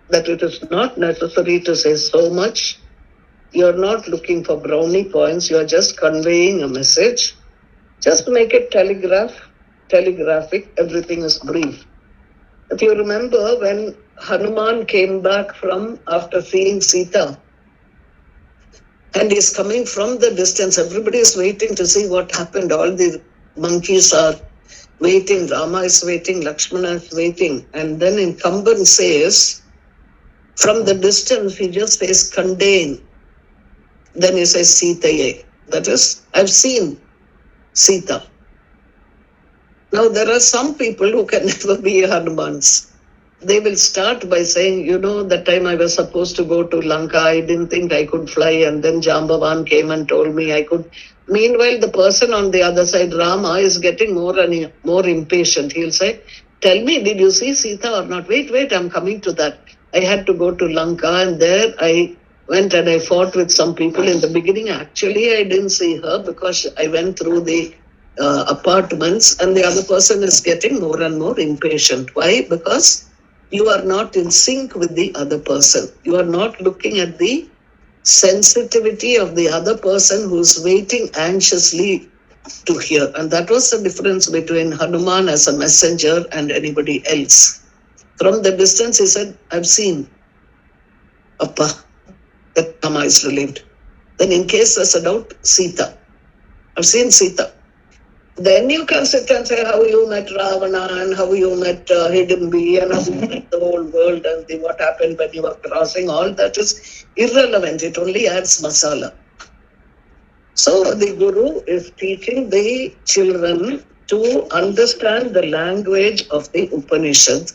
that it is not necessary to say so much. You're not looking for brownie points, you're just conveying a message. Just make it telegraphic, everything is brief. If you remember when Hanuman came back from after seeing Sita, and he's coming from the distance, everybody is waiting to see what happened. All the monkeys are waiting, Rama is waiting, Lakshmana is waiting. And then incumbent says, from the distance, he just says, contain. Then he says, Sitaye. That is, I've seen Sita. Now, there are some people who can never be Hanumans. They will start by saying, that time I was supposed to go to Lanka, I didn't think I could fly, and then Jambavan came and told me I could. Meanwhile, the person on the other side, Rama, is getting more and more impatient. He'll say, tell me, did you see Sita or not? Wait, I'm coming to that. I had to go to Lanka, and there I went and I fought with some people in the beginning. Actually, I didn't see her because I went through the apartments, and the other person is getting more and more impatient. Why? Because you are not in sync with the other person. You are not looking at the sensitivity of the other person who's waiting anxiously to hear. And that was the difference between Hanuman as a messenger and anybody else. From the distance, he said, I've seen Appa, that Rama is relieved. Then in case there's a doubt, Sita. I've seen Sita. Then you can sit and say how you met Ravana and how you met Hidimbi and how you met the whole world and what happened when you were crossing. All that is irrelevant. It only adds masala. So the Guru is teaching the children to understand the language of the Upanishad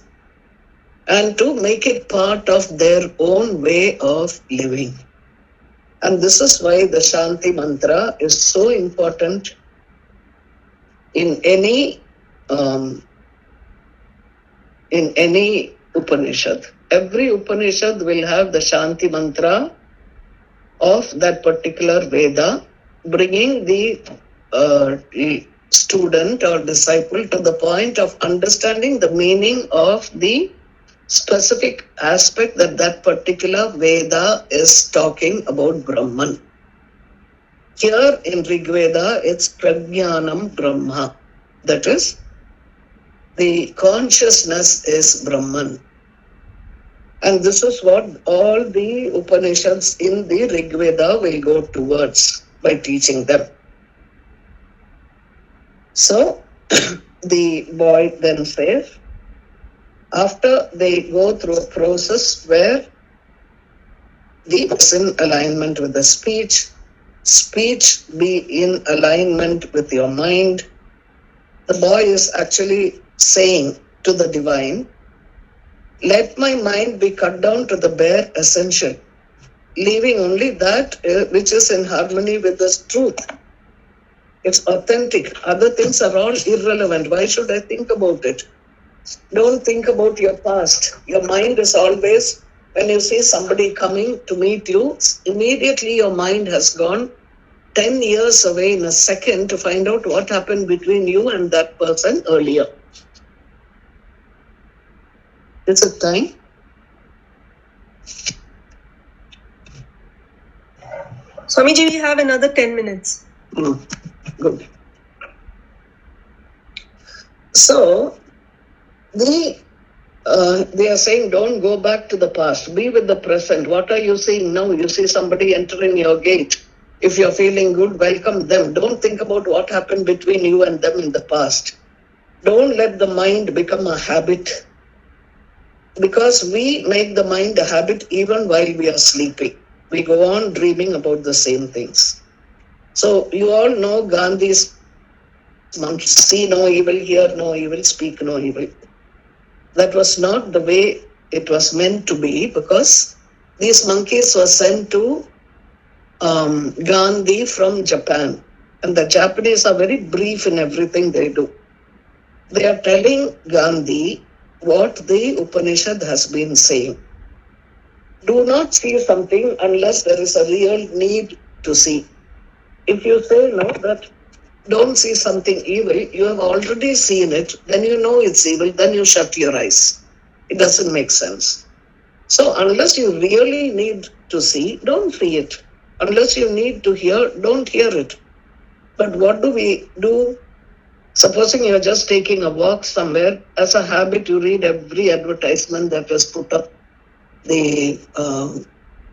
and to make it part of their own way of living. And this is why the Shanti Mantra is so important in any Upanishad. Every Upanishad will have the Shanti Mantra of that particular Veda, bringing the student or disciple to the point of understanding the meaning of the specific aspect that particular Veda is talking about Brahman. Here in Rig Veda, it's Prajnanam Brahma. That is, the consciousness is Brahman. And this is what all the Upanishads in the Rig Veda will go towards by teaching them. So, the boy then says, after they go through a process where the is in alignment with the speech be in alignment with your mind, the boy is actually saying to the divine, let my mind be cut down to the bare essential, leaving only that which is in harmony with the truth. It's authentic. Other things are all irrelevant. Why should I think about it? Don't think about your past. Your mind is always, when you see somebody coming to meet you, immediately your mind has gone 10 years away in a second to find out what happened between you and that person earlier. Is it time? Swamiji, we have another 10 minutes. Good. So, they are saying, don't go back to the past. Be with the present. What are you seeing now? You see somebody entering your gate. If you're feeling good, welcome them. Don't think about what happened between you and them in the past. Don't let the mind become a habit, because we make the mind a habit even while we are sleeping. We go on dreaming about the same things. So you all know Gandhi's mantra: see no evil, hear no evil, speak no evil. That was not the way it was meant to be, because these monkeys were sent to Gandhi from Japan. And the Japanese are very brief in everything they do. They are telling Gandhi what the Upanishad has been saying. Do not see something unless there is a real need to see. If you say no, that don't see something evil, you have already seen it, then you know it's evil, then you shut your eyes. It doesn't make sense. So unless you really need to see, don't see it. Unless you need to hear, don't hear it. But what do we do? Supposing you're just taking a walk somewhere, as a habit, you read every advertisement that is put up, the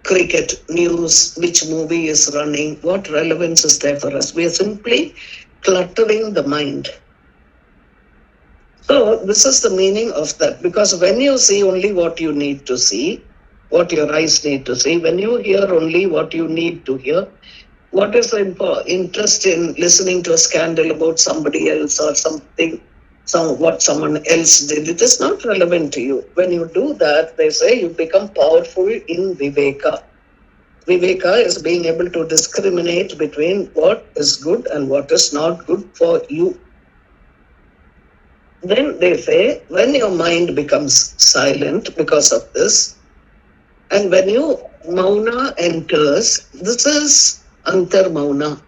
cricket news, which movie is running, what relevance is there for us? We are simply cluttering the mind. So this is the meaning of that, because when you see only what you need to see, what your eyes need to see, when you hear only what you need to hear, what is the interest in listening to a scandal about somebody else or something, what someone else did? It is not relevant to you. When you do that, they say you become powerful in Viveka. Viveka is being able to discriminate between what is good and what is not good for you. Then they say, when your mind becomes silent because of this, and when you mauna enters, this is antar mauna.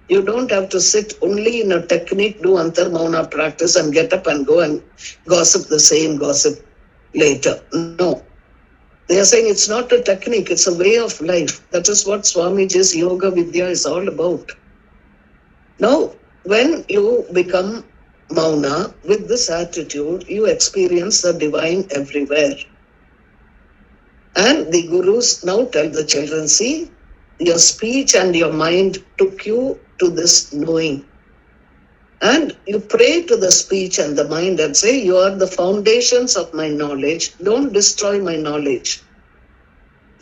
You don't have to sit only in a technique, do antar mauna practice and get up and go and gossip the same gossip later. No. They are saying it's not a technique, it's a way of life. That is what Swamiji's Yoga Vidya is all about. Now, when you become mauna, with this attitude, you experience the divine everywhere. And the gurus now tell the children, see, your speech and your mind took you to this knowing. And you pray to the speech and the mind and say, you are the foundations of my knowledge. Don't destroy my knowledge.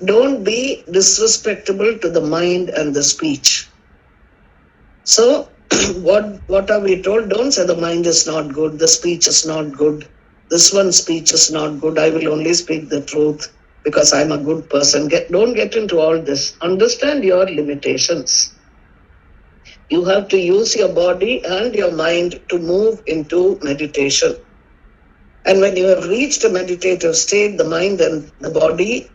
Don't be disrespectful to the mind and the speech. So, what are we told? Don't say the mind is not good, the speech is not good, this one's speech is not good, I will only speak the truth because I'm a good person. Don't get into all this. Understand your limitations. You have to use your body and your mind to move into meditation. And when you have reached a meditative state, the mind and the body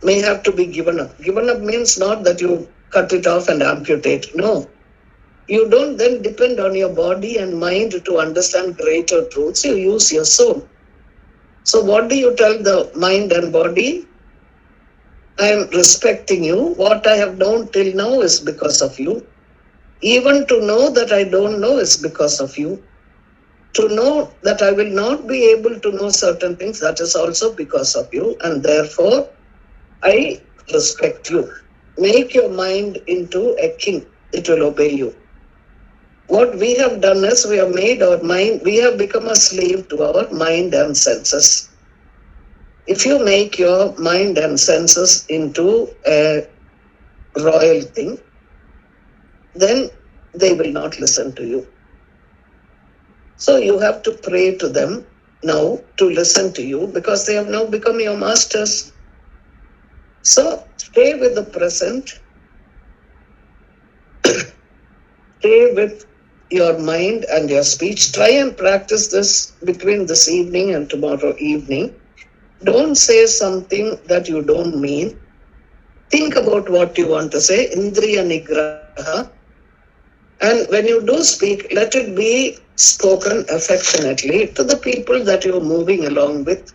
may have to be given up. Given up means not that you cut it off and amputate. No. You don't then depend on your body and mind to understand greater truths. You use your soul. So what do you tell the mind and body? I am respecting you. What I have known till now is because of you. Even to know that I don't know is because of you. To know that I will not be able to know certain things, that is also because of you. And therefore, I respect you. Make your mind into a king. It will obey you. What we have done is we have made our mind, we have become a slave to our mind and senses. If you make your mind and senses into a royal thing, then they will not listen to you. So you have to pray to them now to listen to you, because they have now become your masters. So stay with the present. Stay with your mind and your speech. Try and practice this between this evening and tomorrow evening. Don't say something that you don't mean. Think about what you want to say. Indriya Nigraha. And when you do speak, let it be spoken affectionately to the people that you're moving along with.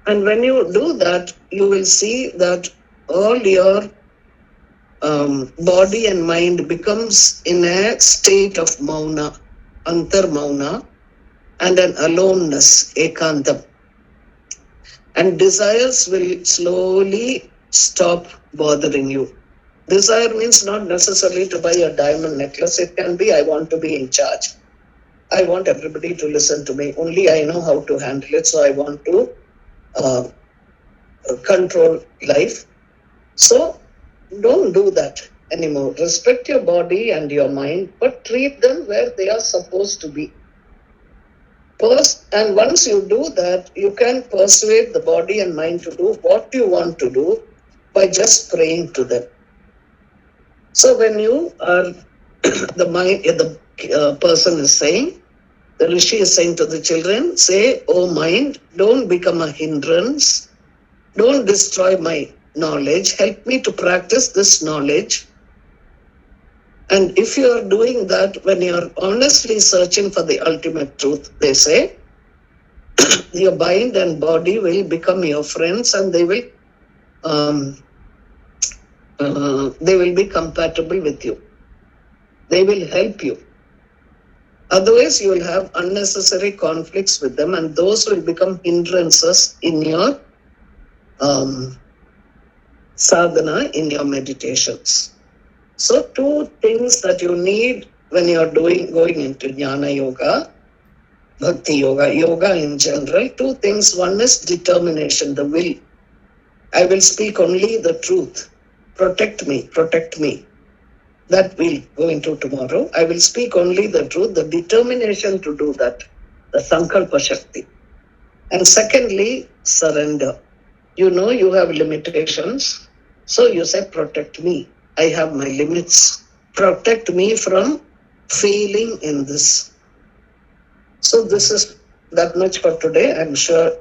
And when you do that, you will see that all your body and mind becomes in a state of mauna, antar mauna, and an aloneness, ekantam. And desires will slowly stop bothering you. Desire means not necessarily to buy a diamond necklace. It can be, I want to be in charge. I want everybody to listen to me. Only I know how to handle it. So I want to control life. So don't do that anymore. Respect your body and your mind, but treat them where they are supposed to be. And once you do that, you can persuade the body and mind to do what you want to do by just praying to them. So when you are the person is saying, the Rishi is saying to the children, say, oh mind, don't become a hindrance. Don't destroy my knowledge. Help me to practice this knowledge. And if you are doing that, when you are honestly searching for the ultimate truth, they say, your mind and body will become your friends, and they will be compatible with you. They will help you. Otherwise, you will have unnecessary conflicts with them, and those will become hindrances in your sadhana, in your meditations. So, two things that you need when you are going into Jnana Yoga, Bhakti Yoga, Yoga in general, two things. One is determination, the will. I will speak only the truth. Protect me, protect me. That we'll go into tomorrow. I will speak only the truth, the determination to do that, the Sankalpa Shakti. And secondly, surrender. You know you have limitations, so you say, protect me. I have my limits. Protect me from failing in this. So this is that much for today. I'm sure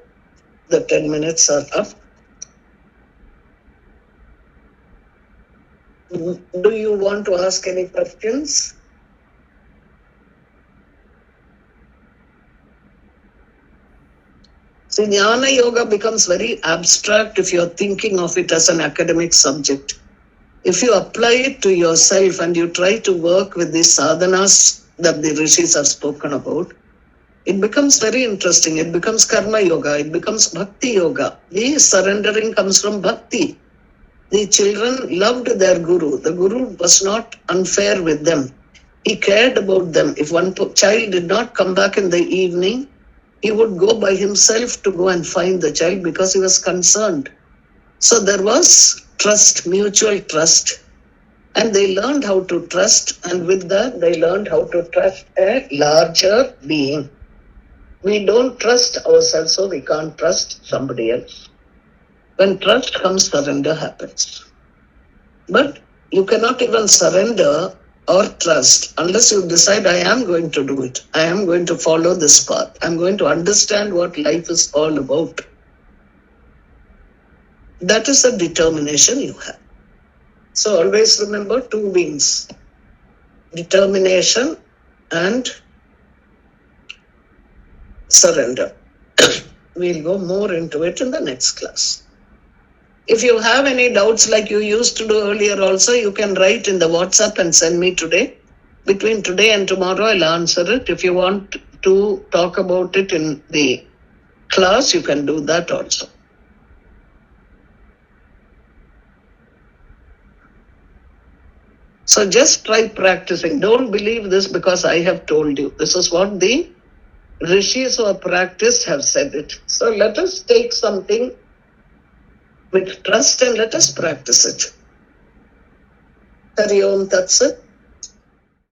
the 10 minutes are up. Do you want to ask any questions? See, Jnana Yoga becomes very abstract if you're thinking of it as an academic subject. If you apply it to yourself and you try to work with these sadhanas that the rishis have spoken about, it becomes very interesting. It becomes karma yoga. It becomes bhakti yoga. The surrendering comes from bhakti. The children loved their guru. The guru was not unfair with them. He cared about them. If one child did not come back in the evening, he would go by himself to go and find the child because he was concerned. So there was trust, mutual trust. And they learned how to trust. And with that, they learned how to trust a larger being. We don't trust ourselves, so we can't trust somebody else. When trust comes, surrender happens. But you cannot even surrender or trust unless you decide, I am going to do it. I am going to follow this path. I'm going to understand what life is all about. That is the determination you have. So always remember two wings, determination and surrender. We'll go more into it in the next class. If you have any doubts like you used to do earlier also, you can write in the WhatsApp and send me today. Between today and tomorrow, I'll answer it. If you want to talk about it in the class, you can do that also. So just try practicing. Don't believe this because I have told you. This is what the rishis who have practiced have said it. So let us take something with trust and let us practice it. Hari Om Tat Sat.